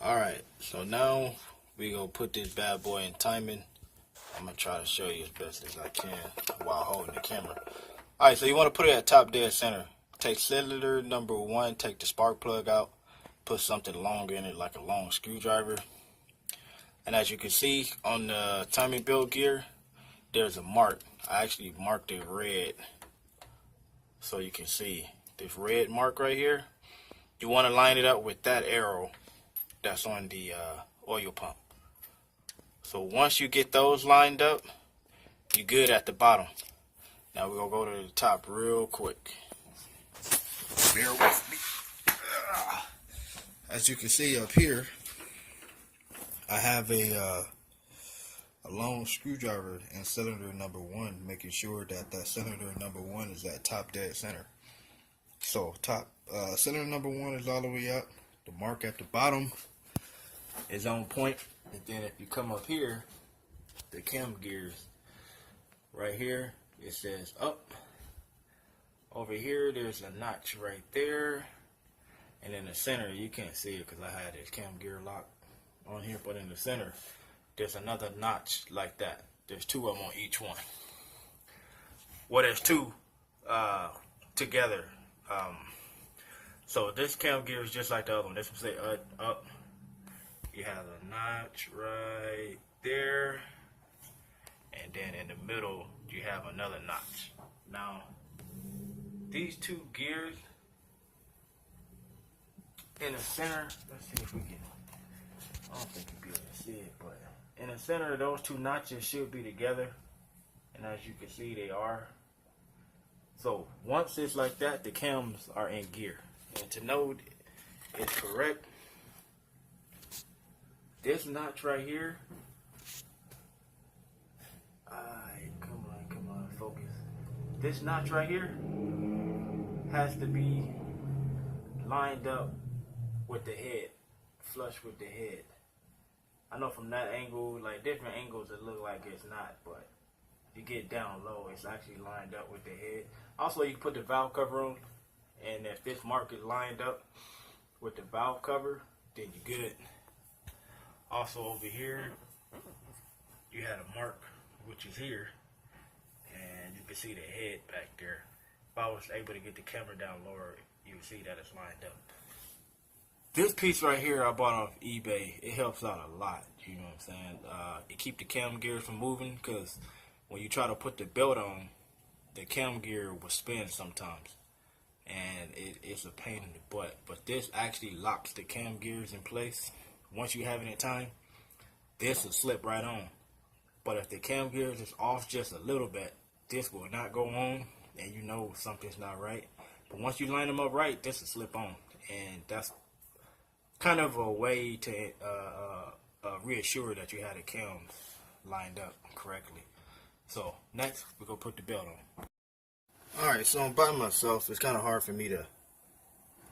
Alright, so now we gonna put this bad boy in timing. I'm gonna try to show you as best as I can while holding the camera. Alright, so you want to put it at top dead center. Take cylinder number 1, take the spark plug out, put something long in it like a long screwdriver. And as you can see on the timing belt gear, there's a mark. I actually marked it red so you can see this red mark right here. You want to line it up with that arrow that's on the oil pump. So once you get those lined up, you're good at the bottom. Now we're gonna go to the top real quick. Bear with me. As you can see up here, I have a long screwdriver in cylinder number 1, making sure that cylinder number 1 is at top dead center. So cylinder number 1 is all the way up. The mark at the bottom is on point. And then if you come up here, the cam gears right here, it says up. Over here, there's a notch right there. And in the center, you can't see it because I had this cam gear lock on here, but in the center, there's another notch like that. There's 2 of them on each one. Well, there's 2 together. So this cam gear is just like the other one. This one say up. You have a notch right there, and then in the middle you have another notch. Now these 2 gears in the center, let's see if we can, I don't think you'll be able to see it, but in the center those 2 notches should be together, and as you can see they are. So once it's like that, the cams are in gear. And to know it's correct, this notch right here, come on, focus. This notch right here has to be lined up with the head, flush with the head. I know from that angle, like different angles, it look like it's not, but if you get down low, it's actually lined up with the head. Also, you can put the valve cover on, and if this mark is lined up with the valve cover, then you're good. Also over here, you had a mark, which is here, and you can see the head back there. If I was able to get the camera down lower, you would see that it's lined up. This piece right here I bought off eBay. It helps out a lot, you know what I'm saying? It keeps the cam gears from moving, because when you try to put the belt on, the cam gear will spin sometimes, and it's a pain in the butt. But this actually locks the cam gears in place. Once you have it in time, this will slip right on. But if the cam gears is off just a little bit, this will not go on, and you know something's not right. But once you line them up right, this will slip on, and that's kind of a way to reassure that you had the cams lined up correctly. So next, we're gonna put the belt on. Alright, so I'm by myself. It's kind of hard for me to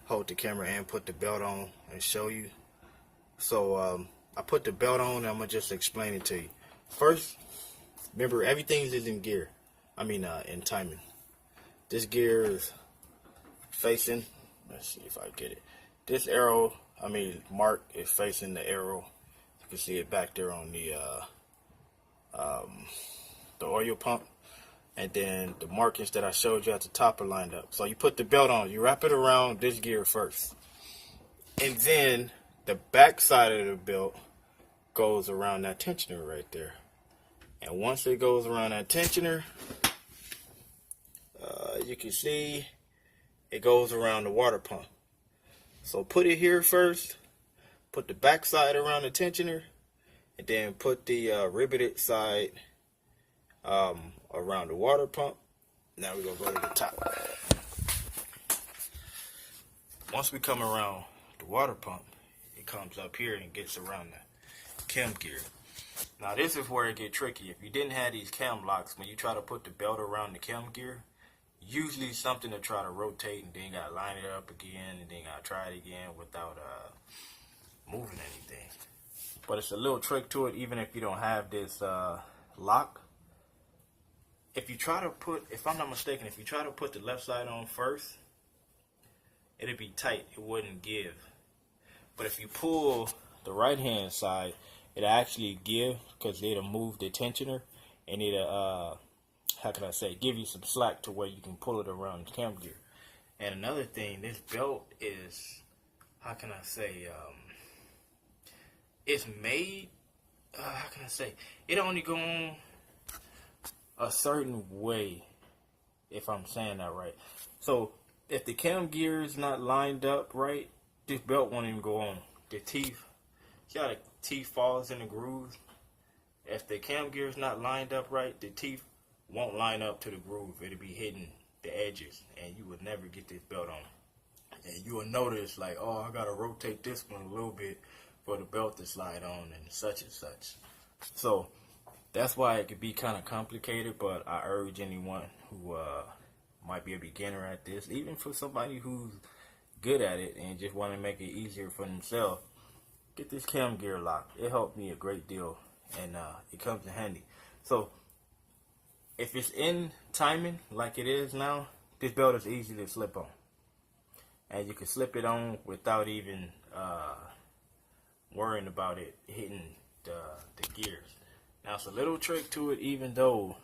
hold the camera and put the belt on and show you. So I put the belt on, and I'm gonna just explain it to you. First, remember everything is in gear. In timing. This gear is facing, let's see if I get it. This arrow, mark is facing the arrow. You can see it back there on the oil pump. And then the markings that I showed you at the top are lined up. So you put the belt on, you wrap it around this gear first. And then the back side of the belt goes around that tensioner right there. And once it goes around that tensioner, you can see it goes around the water pump. So put it here first, put the back side around the tensioner, and then put the riveted side around the water pump. Now we're going to go to the top. Once we come around the water pump, it comes up here and gets around the cam gear. Now this is where it gets tricky. If you didn't have these cam locks, when you try to put the belt around the cam gear, usually something to try to rotate, and then you got to line it up again, and then you got to try it again without moving anything. But it's a little trick to it, even if you don't have this lock. If you try to put, if I'm not mistaken, if you try to put the left side on first, it'd be tight. It wouldn't give. But if you pull the right hand side, it'll actually give, because it'll move the tensioner, and it'll how can I say, give you some slack to where you can pull it around the cam gear. And another thing, this belt is, how can I say, it's made, how can I say, it only go on a certain way, if I'm saying that right. So if the cam gear is not lined up right, this belt won't even go on. The teeth, see how the teeth falls in the groove? If the cam gear is not lined up right, the teeth won't line up to the groove. It'll be hitting the edges, and you would never get this belt on. And you will notice, like, oh, I gotta rotate this one a little bit for the belt to slide on, and such and such. So that's why it could be kind of complicated, but I urge anyone who might be a beginner at this, even for somebody who's good at it and just want to make it easier for themselves, get this cam gear lock. It helped me a great deal, and it comes in handy. So if it's in timing like it is now, this belt is easy to slip on. And you can slip it on without even worrying about it hitting the gears. Now, it's a little trick to it, even though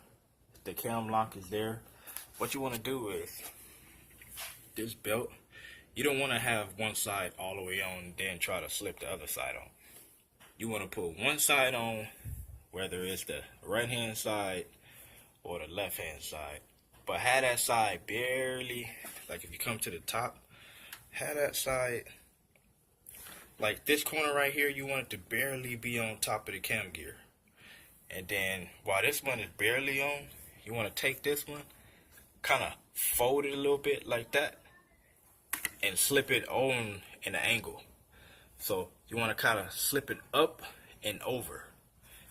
the cam lock is there. What you want to do is, this belt, you don't want to have one side all the way on and then try to slip the other side on. You want to put one side on, whether it's the right hand side or the left hand side, but have that side barely, like if you come to the top, have that side, like this corner right here, you want it to barely be on top of the cam gear. And then while this one is barely on, you want to take this one, kind of fold it a little bit like that, and slip it on in an angle. So you want to kind of slip it up and over.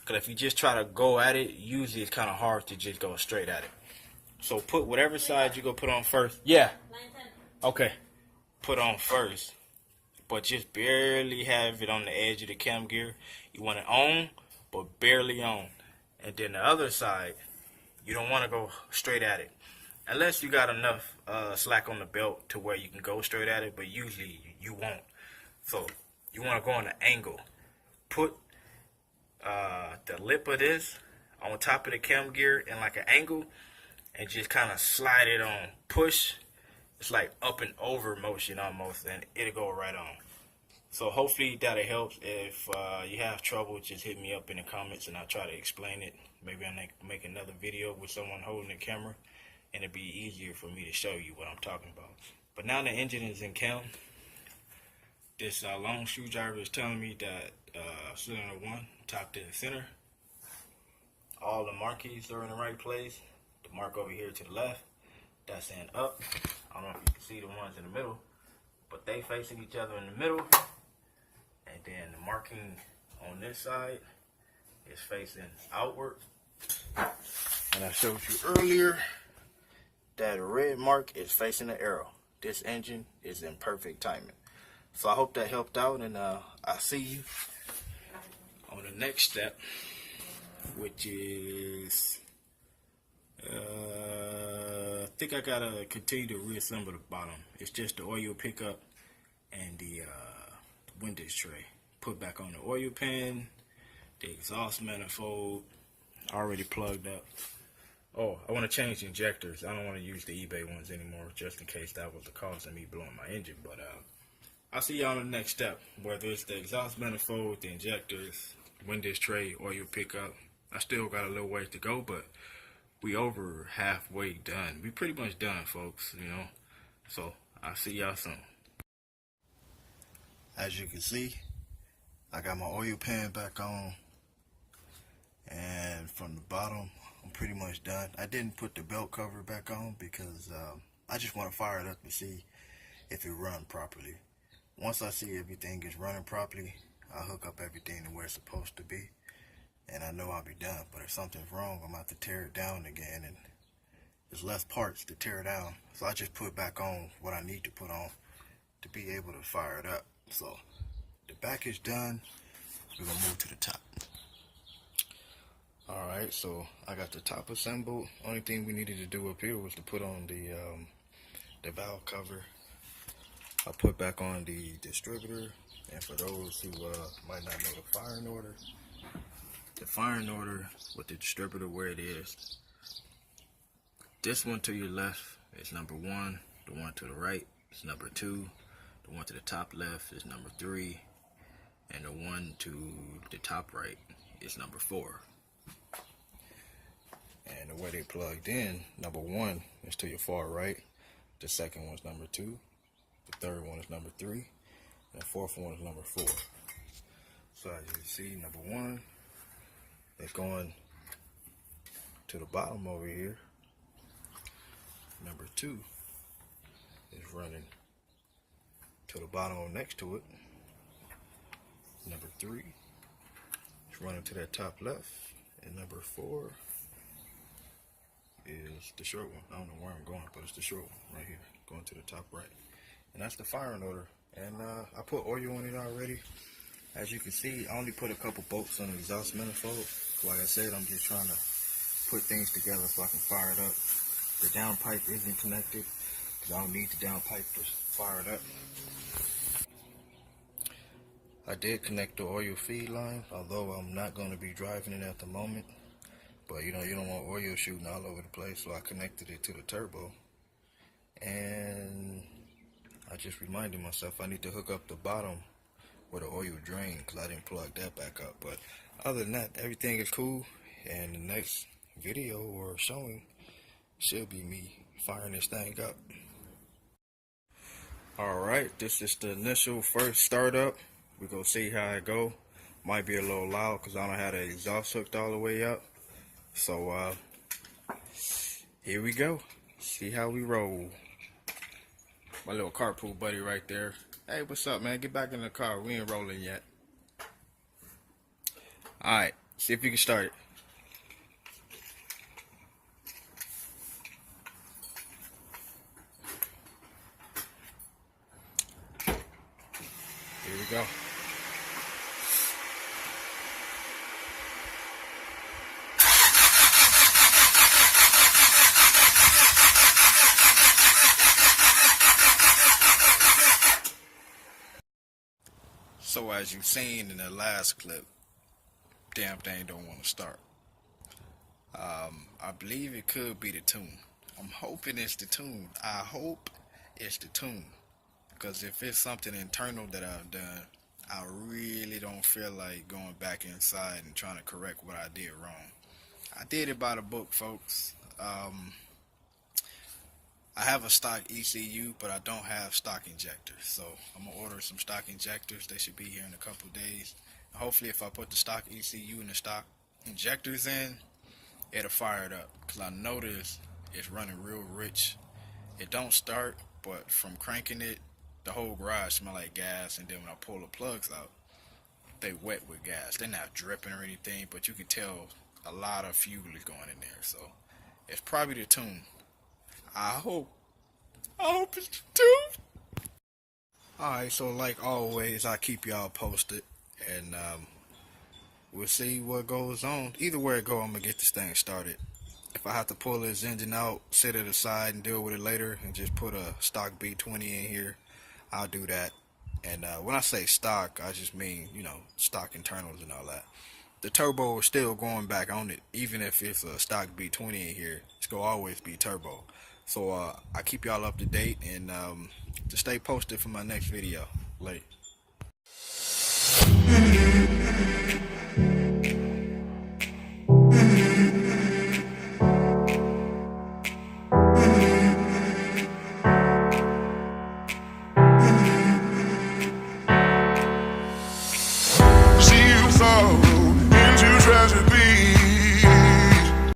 Because if you just try to go at it, usually it's kind of hard to just go straight at it. So put whatever side you go put on first. Yeah. Okay. Put on first. But just barely have it on the edge of the cam gear. You want it on, but barely on. And then the other side, you don't want to go straight at it. Unless you got enough slack on the belt to where you can go straight at it, but usually you won't. So you want to go on the angle. Put the lip of this on top of the cam gear in like an angle, and just kind of slide it on. Push. It's like up and over motion almost, and it'll go right on. So hopefully that'll help. If you have trouble, just hit me up in the comments and I'll try to explain it. Maybe I'll make another video with someone holding the camera, and it'll be easier for me to show you what I'm talking about. But now the engine is in cam. This long screwdriver is telling me that cylinder 1, top to the center. All the markings are in the right place. The mark over here to the left, that's in up. I don't know if you can see the ones in the middle, but they facing each other in the middle. And then the marking on this side is facing outward. And I showed you earlier that red mark is facing the arrow. This engine is in perfect timing. So I hope that helped out, and I'll see you on the next step, which is I think I gotta continue to reassemble the bottom. It's just the oil pickup and the window tray. Put back on the oil pan, the exhaust manifold already plugged up. Oh, I want to change the injectors. I don't want to use the eBay ones anymore, just in case that was the cause of me blowing my engine. But I'll see y'all on the next step, whether it's the exhaust manifold, the injectors, window tray, oil pickup. I still got a little ways to go, but we over halfway done. We pretty much done, folks, you know. So I'll see y'all soon. As you can see, I got my oil pan back on, and from the bottom, I'm pretty much done. I didn't put the belt cover back on because I just want to fire it up and see if it runs properly. Once I see everything is running properly, I'll hook up everything to where it's supposed to be, and I know I'll be done. But if something's wrong, I'm going to have to tear it down again, and there's less parts to tear down. So I just put back on what I need to put on to be able to fire it up. So the back is done. We're going to move to the top. Alright, so I got the top assembled. Only thing we needed to do up here was to put on the valve cover. I put back on the distributor And for those who might not know the firing order with the distributor where it is, this one to your left is number 1, the one to the right is number 2, the one to the top left is number 3, and the one to the top right is number 4. And the way they plugged in, number 1 is to your far right, the second one is number 2, the third one is number 3, and the fourth one is number 4. So as you can see, number 1 is going to the bottom over here. Number 2 is running to the bottom next to it. Number 3 is running to that top left, and number 4 is the short one. I don't know where I'm going, but it's the short one right here, going to the top right. And that's the firing order. And I put oil on it already. As you can see, I only put a couple bolts on the exhaust manifold. Like I said, I'm just trying to put things together so I can fire it up. The downpipe isn't connected because I don't need the downpipe to fire it up. I did connect the oil feed line, although I'm not going to be driving it at the moment. But you know, you don't want oil shooting all over the place, so I connected it to the turbo. And I just reminded myself I need to hook up the bottom where the oil drain, because I didn't plug that back up. But other than that, everything is cool. And the next video or showing should be me firing this thing up. Alright, this is the initial first startup. We're going to see how it go. Might be a little loud because I don't have the exhaust hooked all the way up. So here we go. See how we roll. My little carpool buddy right there. Hey, what's up, man? Get back in the car. We ain't rolling yet. Alright, see if you can start it. Here we go. So as you've seen in the last clip, damn thing don't want to start. I believe it could be the tune. I'm hoping it's the tune. I hope it's the tune. Because if it's something internal that I've done, I really don't feel like going back inside and trying to correct what I did wrong. I did it by the book, folks. I have a stock ECU, but I don't have stock injectors. So I'm going to order some stock injectors. They should be here in a couple days. Hopefully if I put the stock ECU and the stock injectors in, it'll fire it up. Because I noticed it's running real rich. It don't start, but from cranking it, the whole garage smell like gas. And then when I pull the plugs out, they wet with gas. They're not dripping or anything, but you can tell a lot of fuel is going in there. So it's probably the tune. I hope it's the tune. Alright, so like always, I keep y'all posted. And we'll see what goes on. Either way it go, I'm going to get this thing started. If I have to pull this engine out, set it aside and deal with it later and just put a stock B20 in here, I'll do that. And when I say stock, I just mean, you know, stock internals and all that. The turbo is still going back on it. Even if it's a stock B20 in here, it's going to always be turbo. So I keep y'all up to date and to stay posted for my next video. Late.